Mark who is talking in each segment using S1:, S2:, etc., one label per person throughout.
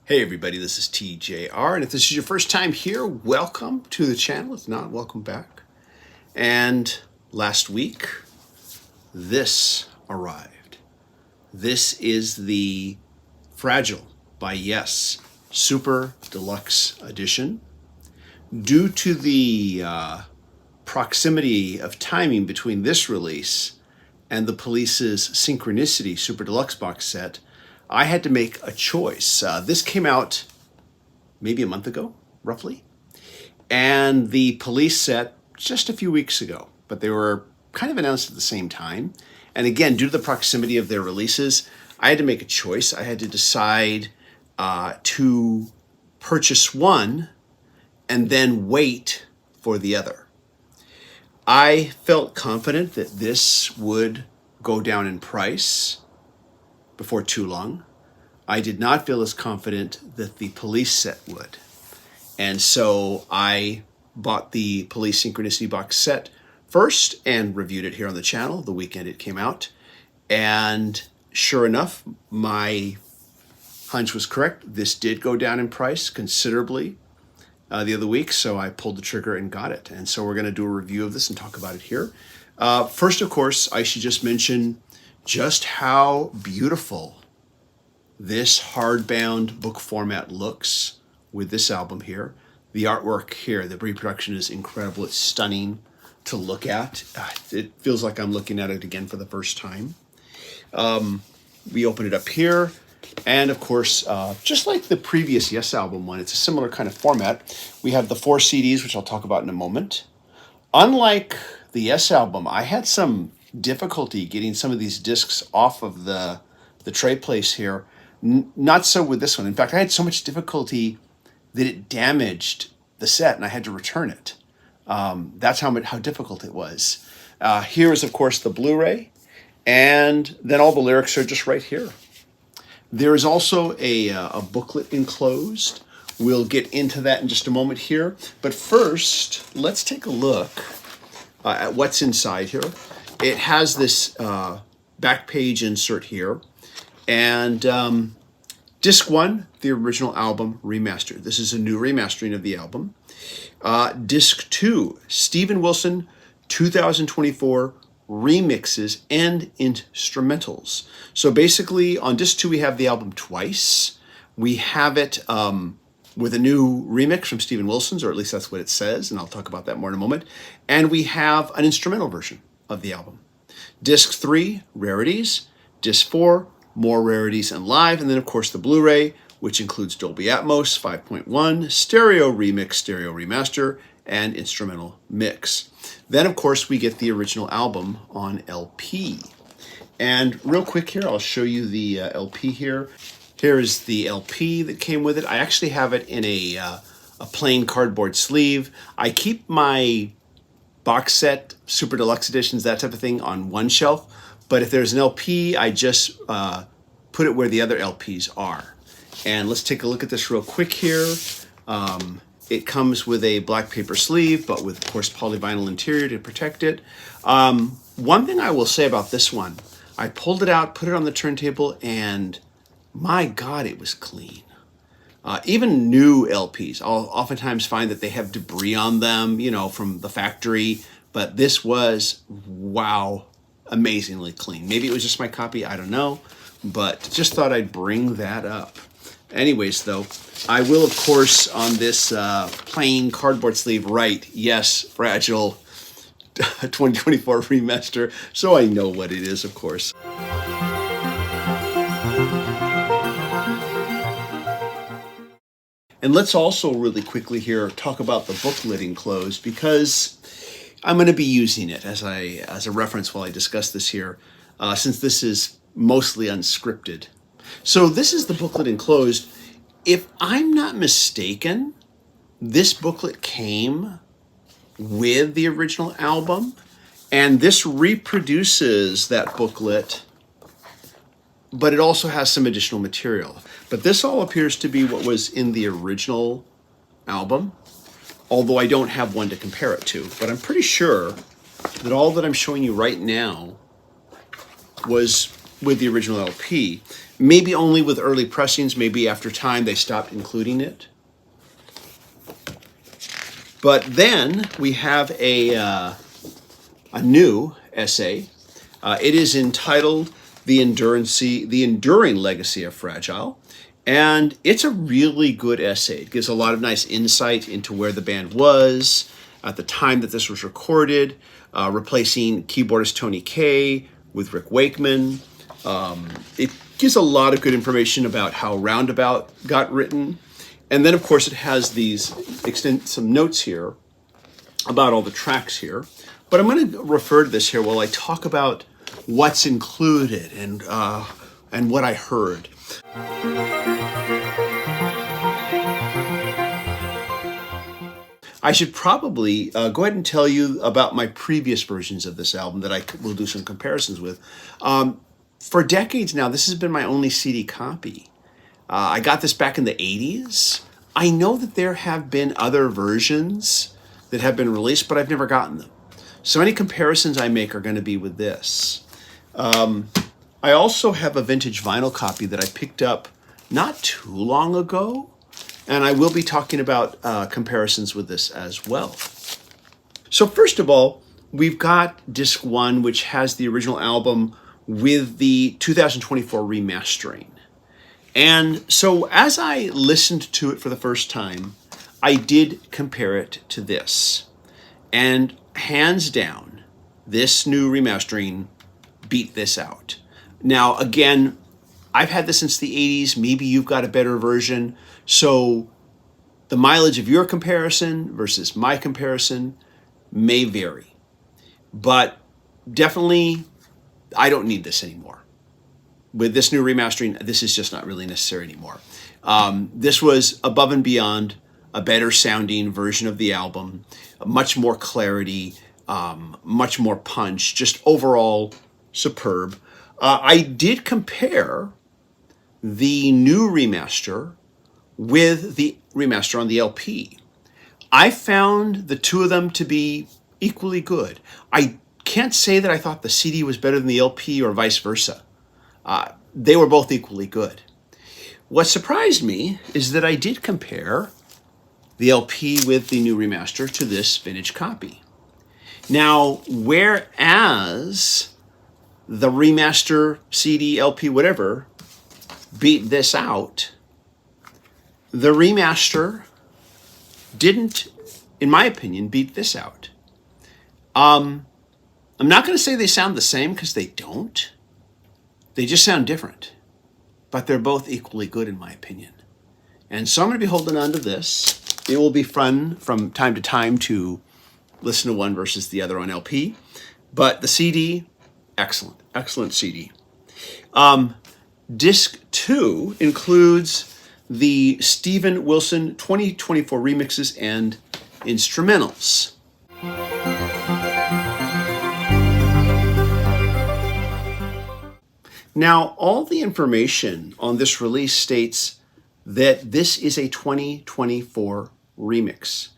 S1: Hey everybody, this is TJR, and if this is your first time here, welcome to the channel. If not, welcome back. And last week, this arrived. This is the Fragile by Yes Super Deluxe Edition. Due to the proximity of timing between this release and the Police's Synchronicity Super Deluxe box set, I had to make a choice. This came out maybe a month ago, roughly, and the Police set just a few weeks ago, but they were kind of announced at the same time. And again, due to the proximity of their releases, I had to make a choice. I had to decide to purchase one and then wait for the other. I felt confident that this would go down in price before too long. I did not feel as confident that the Police set would. And so I bought the Police Synchronicity box set first and reviewed it here on the channel the weekend it came out. And sure enough, my hunch was correct. This did go down in price considerably the other week, so I pulled the trigger and got it. And so we're going to do a review of this and talk about it here. First, of course, I should just mention just how beautiful this hardbound book format looks with this album here. The artwork here, the reproduction is incredible. It's stunning to look at. It feels like I'm looking at it again for the first time. We open it up here. And of course, just like the previous Yes album one, it's a similar kind of format. We have the 4 CDs, which I'll talk about in a moment. Unlike the Yes album, I had some difficulty getting some of these discs off of the tray place here. Not so with this one. In fact, I had so much difficulty that it damaged the set and I had to return it. That's how difficult it was. Here is, of course, the Blu-ray, and then all the lyrics are just right here. There is also a booklet enclosed. We'll get into that in just a moment here. But first, let's take a look at what's inside here. It has this back page insert here. And disc 1, the original album remastered. This is a new remastering of the album. Disc 2, Steven Wilson 2024 remixes and instrumentals. So basically on disc 2 we have the album twice. We have it with a new remix from Steven Wilson's, or at least that's what it says, and I'll talk about that more in a moment. And we have an instrumental version of the album. Disc 3, Rarities. Disc 4, More Rarities and Live. And then of course the Blu-ray, which includes Dolby Atmos 5.1, stereo remix, stereo remaster, and instrumental mix. Then of course we get the original album on LP. And real quick here, I'll show you the LP here. Here is the LP that came with it. I actually have it in a plain cardboard sleeve. I keep my box set, Super Deluxe editions, that type of thing on one shelf. But if there's an LP, I just put it where the other LPs are. And let's take a look at this real quick here. It comes with a black paper sleeve, but with, of course, polyvinyl interior to protect it. One thing I will say about this one, I pulled it out, put it on the turntable, and my God, it was clean. Even new LPs, I'll oftentimes find that they have debris on them, you know, from the factory. But this was, wow, amazingly clean. Maybe it was just my copy, I don't know. But just thought I'd bring that up. Anyways, though, I will, of course, on this plain cardboard sleeve write, yes, Fragile 2024 remaster, so I know what it is, of course. And let's also really quickly here talk about the booklet enclosed, because I'm going to be using it as a reference while I discuss this here, since this is mostly unscripted. So this is the booklet enclosed. If I'm not mistaken, this booklet came with the original album, and this reproduces that booklet, but it also has some additional material. But this all appears to be what was in the original album, although I don't have one to compare it to. But I'm pretty sure that all that I'm showing you right now was with the original LP. Maybe only with early pressings, maybe after time they stopped including it. But then we have a new essay. It is entitled The Enduring Legacy of Fragile. And it's a really good essay. It gives a lot of nice insight into where the band was at the time that this was recorded, replacing keyboardist Tony Kaye with Rick Wakeman. It gives a lot of good information about how Roundabout got written. And then, of course, it has some notes here about all the tracks here. But I'm going to refer to this here while I talk about what's included and what I heard. I should probably go ahead and tell you about my previous versions of this album that I will do some comparisons with. For decades now, this has been my only CD copy. I got this back in the 80s. I know that there have been other versions that have been released, but I've never gotten them. So any comparisons I make are going to be with this. I also have a vintage vinyl copy that I picked up not too long ago, and I will be talking about comparisons with this as well. So first of all, we've got disc 1, which has the original album with the 2024 remastering. And so as I listened to it for the first time, I did compare it to this. And hands down, this new remastering beat this out. Now, again, I've had this since the 80s. Maybe you've got a better version. So the mileage of your comparison versus my comparison may vary. But definitely, I don't need this anymore. With this new remastering, this is just not really necessary anymore. This was above and beyond a better sounding version of the album, much more clarity, much more punch, just overall superb. I did compare the new remaster with the remaster on the LP. I found the two of them to be equally good. I can't say that I thought the CD was better than the LP or vice versa. They were both equally good. What surprised me is that I did compare the LP with the new remaster to this vintage copy. Now, whereas the remaster, CD, LP, whatever, beat this out, the remaster didn't, in my opinion, beat this out. I'm not going to say they sound the same, because they don't. They just sound different. But they're both equally good, in my opinion. And so I'm going to be holding on to this. It will be fun from time to time to listen to one versus the other on LP. But the CD, excellent. Excellent CD. Disc 2 includes the Steven Wilson 2024 remixes and instrumentals. Now, all the information on this release states that this is a 2024 remix.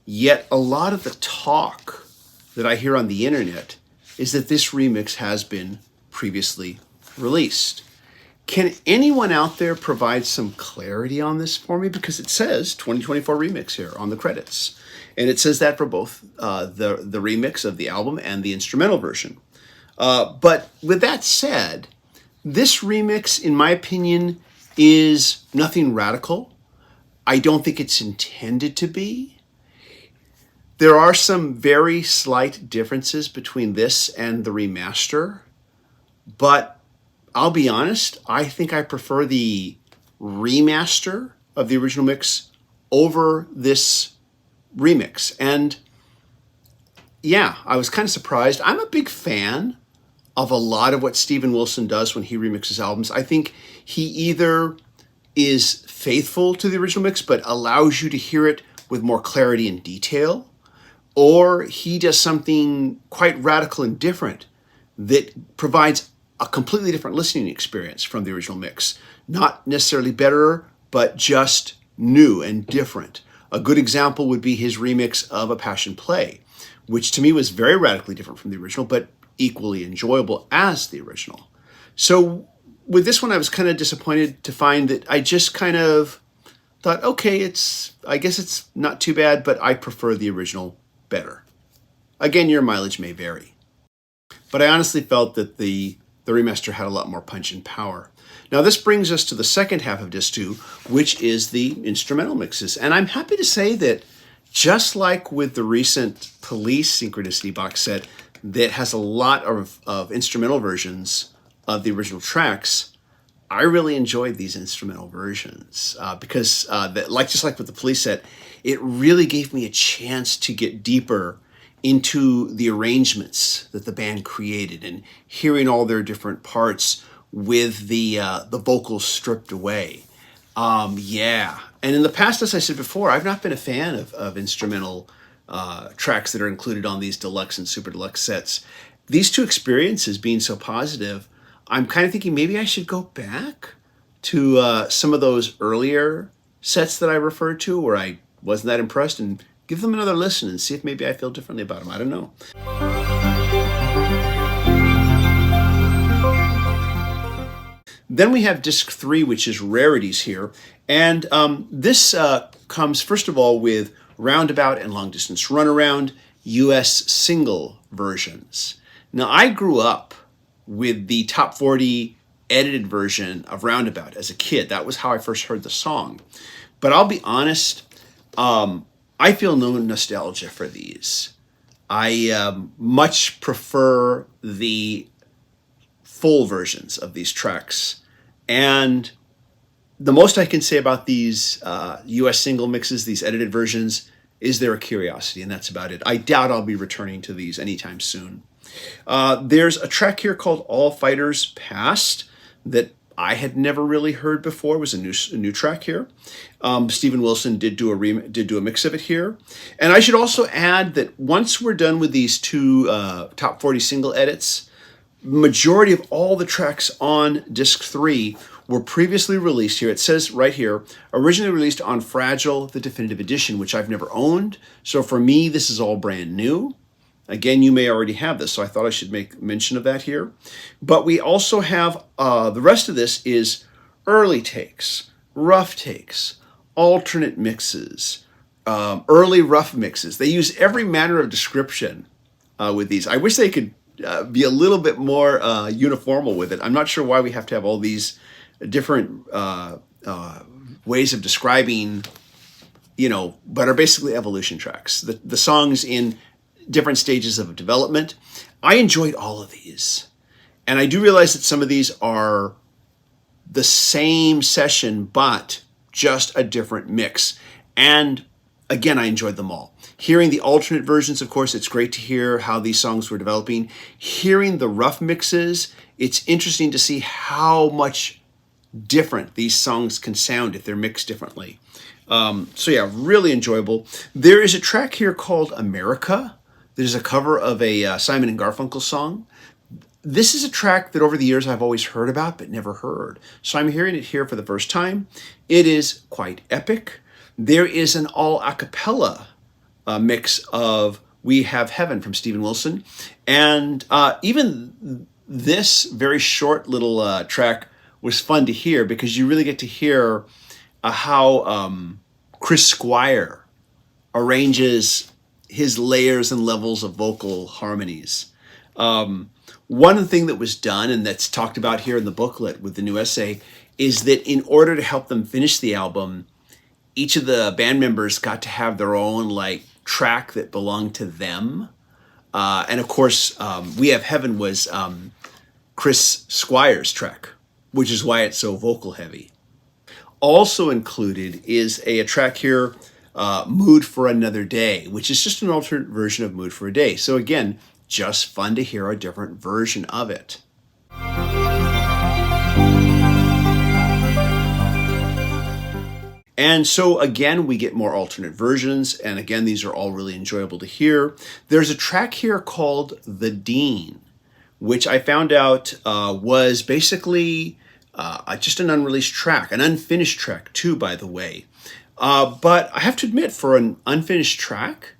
S1: Yet a lot of the talk that I hear on the internet is that this remix has been previously released. Can anyone out there provide some clarity on this for me? Because it says 2024 remix here on the credits. And it says that for both the remix of the album and the instrumental version. But with that said, this remix, in my opinion, is nothing radical. I don't think it's intended to be. There are some very slight differences between this and the remaster, but I'll be honest, I think I prefer the remaster of the original mix over this remix. And yeah, I was kind of surprised. I'm a big fan of a lot of what Steven Wilson does when he remixes albums. I think he either is faithful to the original mix but allows you to hear it with more clarity and detail, or he does something quite radical and different that provides a completely different listening experience from the original mix. Not necessarily better, but just new and different. A good example would be his remix of A Passion Play, which to me was very radically different from the original, but equally enjoyable as the original. So with this one, I was kind of disappointed to find that I just kind of thought, okay, I guess it's not too bad, but I prefer the original better. Again, your mileage may vary. But I honestly felt that the remaster had a lot more punch and power. Now this brings us to the second half of disc 2, which is the instrumental mixes. And I'm happy to say that just like with the recent Police Synchronicity box set that has a lot of instrumental versions of the original tracks, I really enjoyed these instrumental versions because just like with the Police set, it really gave me a chance to get deeper into the arrangements that the band created and hearing all their different parts with the vocals stripped away. Yeah. And in the past, as I said before, I've not been a fan of instrumental tracks that are included on these deluxe and super deluxe sets. These two experiences being so positive, I'm kind of thinking maybe I should go back to some of those earlier sets that I referred to where I wasn't that impressed and give them another listen and see if maybe I feel differently about them. I don't know. Then we have disc 3, which is Rarities here. And this comes, first of all, with Roundabout and Long Distance Runaround US single versions. Now, I grew up with the top 40 edited version of Roundabout as a kid. That was how I first heard the song. But I'll be honest, I feel no nostalgia for these. I much prefer the full versions of these tracks. And the most I can say about these US single mixes, these edited versions, is they're a curiosity, and that's about it. I doubt I'll be returning to these anytime soon. There's a track here called All Fighters Past that I had never really heard before. It was a new track here. Steven Wilson did do a mix of it here. And I should also add that once we're done with these two top 40 single edits, majority of all the tracks on disc 3 were previously released here. It says right here, originally released on Fragile, the definitive edition, which I've never owned. So for me, this is all brand new. Again, you may already have this, so I thought I should make mention of that here. But we also have, the rest of this is early takes, rough takes, alternate mixes, early rough mixes. They use every manner of description with these. I wish they could be a little bit more uniformal with it. I'm not sure why we have to have all these different ways of describing, but are basically evolution tracks. The songs in different stages of development. I enjoyed all of these. And I do realize that some of these are the same session, but just a different mix. And again, I enjoyed them all. Hearing the alternate versions, of course, it's great to hear how these songs were developing. Hearing the rough mixes, it's interesting to see how much different these songs can sound if they're mixed differently. So yeah, really enjoyable. There is a track here called America. There's a cover of a Simon and Garfunkel song. This is a track that over the years I've always heard about but never heard. So I'm hearing it here for the first time. It is quite epic. There is an all a cappella mix of We Have Heaven from Steven Wilson. And even this very short little track was fun to hear because you really get to hear how Chris Squire arranges his layers and levels of vocal harmonies. One thing that was done, and that's talked about here in the booklet with the new essay, is that in order to help them finish the album, each of the band members got to have their own track that belonged to them. And of course, We Have Heaven was Chris Squire's track, which is why it's so vocal heavy. Also included is a track here, Mood for Another Day, which is just an alternate version of Mood for a Day. So again, just fun to hear a different version of it. And so again, we get more alternate versions. And again, these are all really enjoyable to hear. There's a track here called The Dean, which I found out was basically just an unreleased track, an unfinished track too, by the way. But I have to admit, for an unfinished track,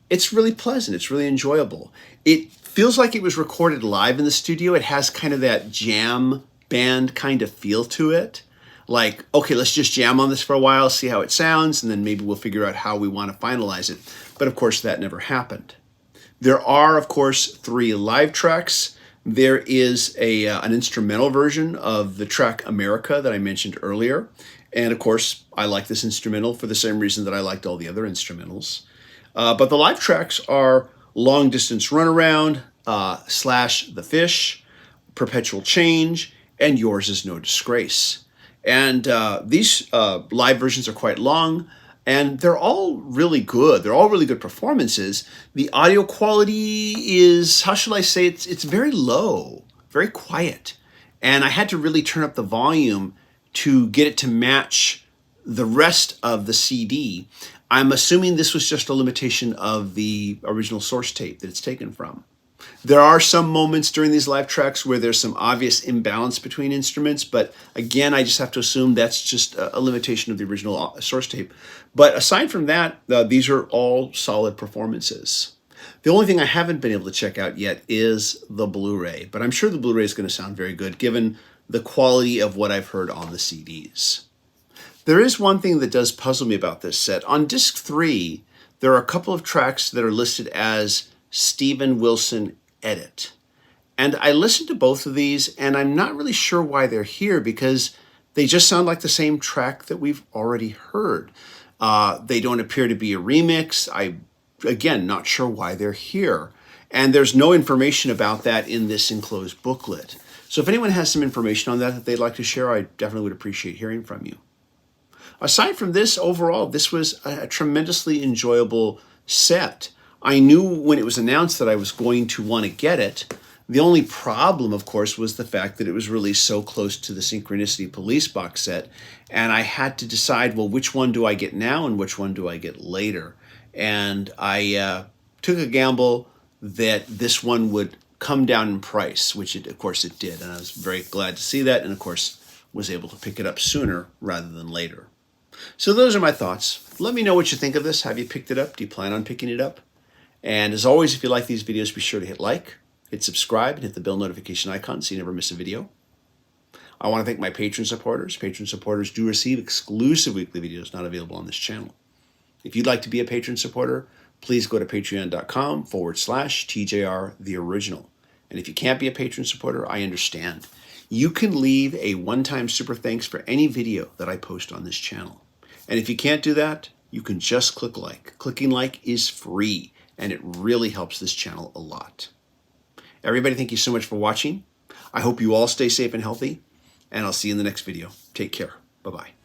S1: it's really pleasant. It's really enjoyable. It feels like it was recorded live in the studio. It has kind of that jam band kind of feel to it. Like, okay, let's just jam on this for a while, see how it sounds, and then maybe we'll figure out how we want to finalize it. But of course, that never happened. There are, of course, 3 live tracks. There is an instrumental version of the track America that I mentioned earlier. And of course, I like this instrumental for the same reason that I liked all the other instrumentals. But the live tracks are Long Distance Runaround, Slash the Fish, Perpetual Change, and Yours Is No Disgrace. And these live versions are quite long, and they're all really good. They're all really good performances. The audio quality is, how shall I say, it's very low, very quiet. And I had to really turn up the volume to get it to match the rest of the CD. I'm assuming this was just a limitation of the original source tape that it's taken from. There are some moments during these live tracks where there's some obvious imbalance between instruments, but again, I just have to assume that's just a limitation of the original source tape. But aside from that, these are all solid performances. The only thing I haven't been able to check out yet is the Blu-ray, but I'm sure the Blu-ray is going to sound very good given the quality of what I've heard on the CDs. There is one thing that does puzzle me about this set. On disc 3, there are a couple of tracks that are listed as Steven Wilson Edit. And I listened to both of these, and I'm not really sure why they're here because they just sound like the same track that we've already heard. They don't appear to be a remix. Again, not sure why they're here. And there's no information about that in this enclosed booklet. So if anyone has some information on that they'd like to share, I definitely would appreciate hearing from you. Aside from this, overall, this was a tremendously enjoyable set. I knew when it was announced that I was going to want to get it. The only problem, of course, was the fact that it was released so close to the Synchronicity Police box set, and I had to decide, well, which one do I get now and which one do I get later? And I took a gamble that this one would come down in price, which of course it did, and I was very glad to see that, and of course was able to pick it up sooner rather than later. So those are my thoughts. Let me know what you think of this. Have you picked it up? Do you plan on picking it up? And as always, if you like these videos, be sure to hit like, hit subscribe, and hit the bell notification icon so you never miss a video. I want to thank my Patreon supporters. Patreon supporters do receive exclusive weekly videos not available on this channel. If you'd like to be a Patreon supporter, please go to patreon.com/TJR the original. And if you can't be a Patreon supporter, I understand. You can leave a one-time super thanks for any video that I post on this channel. And if you can't do that, you can just click like. Clicking like is free, and it really helps this channel a lot. Everybody, thank you so much for watching. I hope you all stay safe and healthy, and I'll see you in the next video. Take care. Bye-bye.